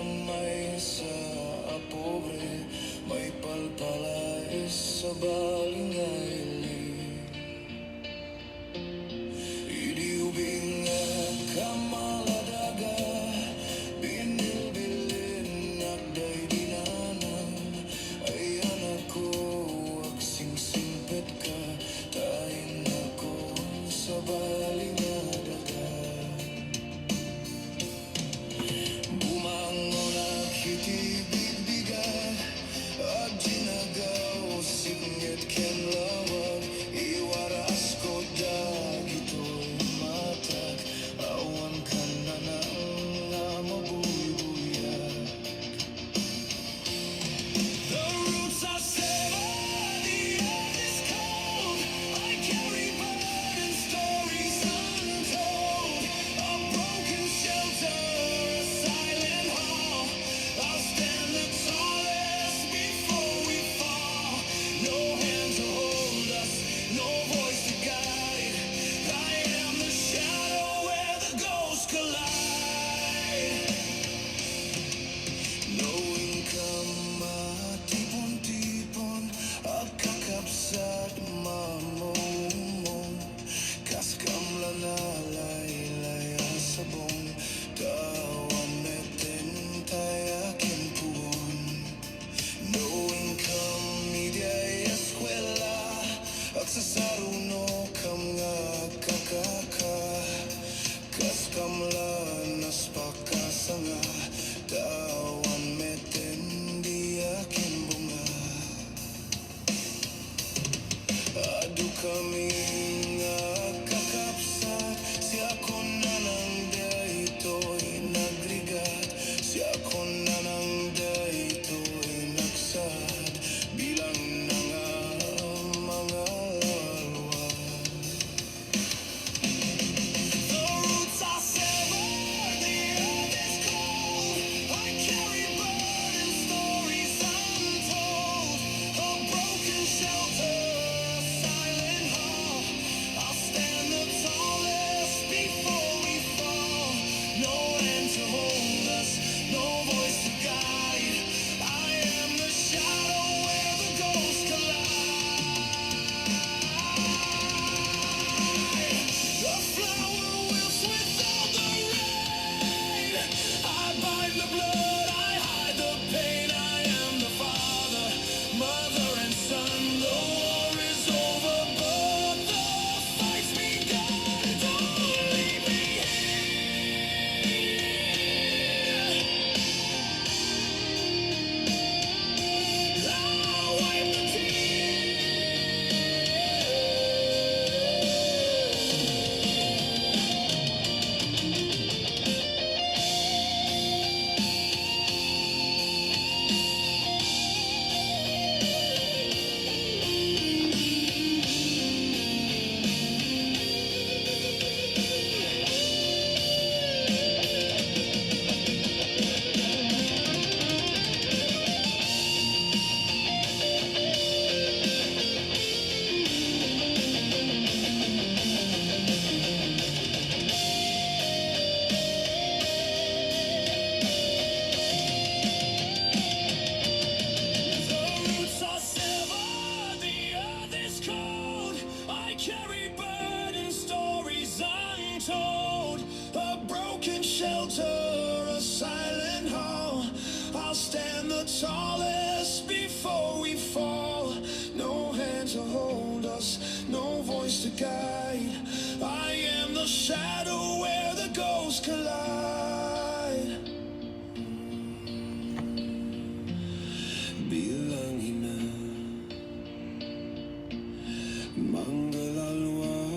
kamay sa pobre, may palpalais sa balingay. Idiubing at kamaladaga, binilbilin at day dinanang. Ay anak ko, agsing-singpet ka, tahin ako sa balingadaga. Bumangon at kitibig-bigan, at ginagaw singit kenlawag. Iwaras ko dagito'y matag, awan ka na nang mabuybuyan. The roots are severed, the earth is cold. I carry burden stories untold, a broken shelter, a silent hall. I'll stand the tallest before we fall. No hand to hold us, no voice to guide. I am the shadow where the ghosts collide. Knowing ka matipon-tipon, at kakapsat mamumong. Kaskamla na laylay asabong, tawan metin tayakin puon. Knowing ka media eskwela, at sasaruno kam nga kakaka. Kaskamla nas pakasanga, tawan metin di akin bunga. Adu kami nga kakapsat, siya ko na nang daytoy nagrigat, siya ko na nang daytoy nagsad, bilang na nga mga lalwal. The roots are severed, the earth is cold. I carry burden stories untold, a broken shelter, a silent hall. I'll stand the tallest before we fall. No hand to hold us, no voice to guide. I am the shadow where the ghosts collide. The flower wilts without the rain. I bind the blood, I hide the pain. I am the father, mother and son. The war is over, but the fight's begun. Don't leave me here. I'll wipe the tears. The roots are severed, the earth is cold. I carry burden stories untold, a broken shelter, a silent hall. I'll stand the tallest before we fall. No hand to hold us, no voice to guide. I am the shadow where the ghosts collide. Bilangin na manggalalwan.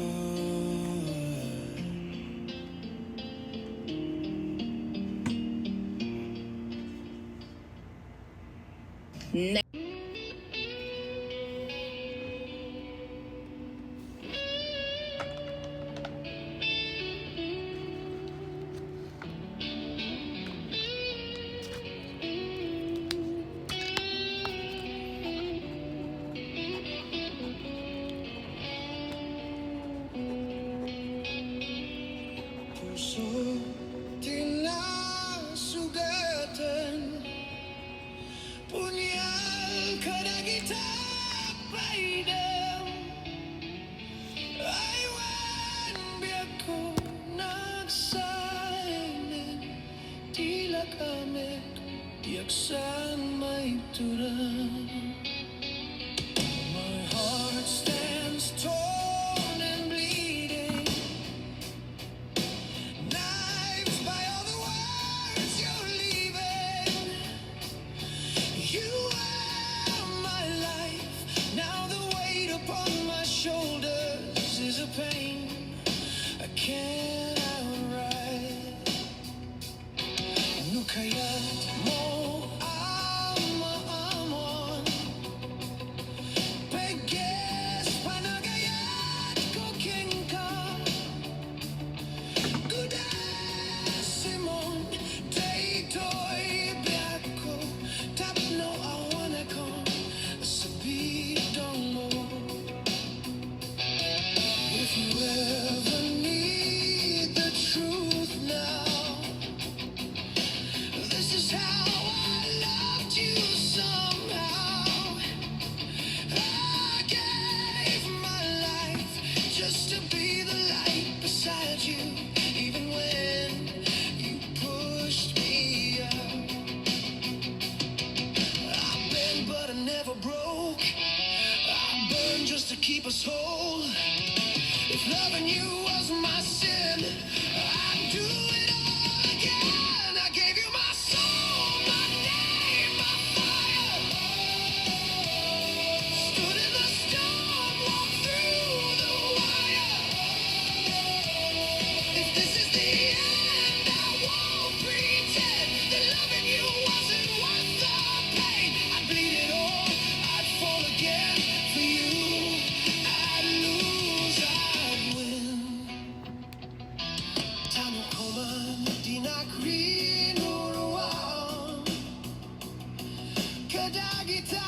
Puso tinasugatan, beside them. Ay wan biako nagsayamin, tila kami tiaksan may turang. My heart stands torn and bleeding, knives by all the words you're leaving. You are my life, now the weight upon my shoulders is a pain I can't outride. Ano kaya't mo ang maamon? Peges panagayat ko king ka. Simon, daytoy biyak ko, tapno awan ako sa bidong mo. If you ever need the truth now, this is how I loved you somehow. I gave my life just to be the light beside you, even when you pushed me out. I bend but I never broke. I burned just to keep us whole. If loving you was my sin, I'd do it all again. I gave you my soul, my name, my fire. Stood in the storm, walked through the wire. If this is the end, I won't pretend that loving you wasn't worth the pain. I'd bleed it all, I'd fall again for you. I'd lose, I'd win. Tano ko man di nakrinuruan, kadagita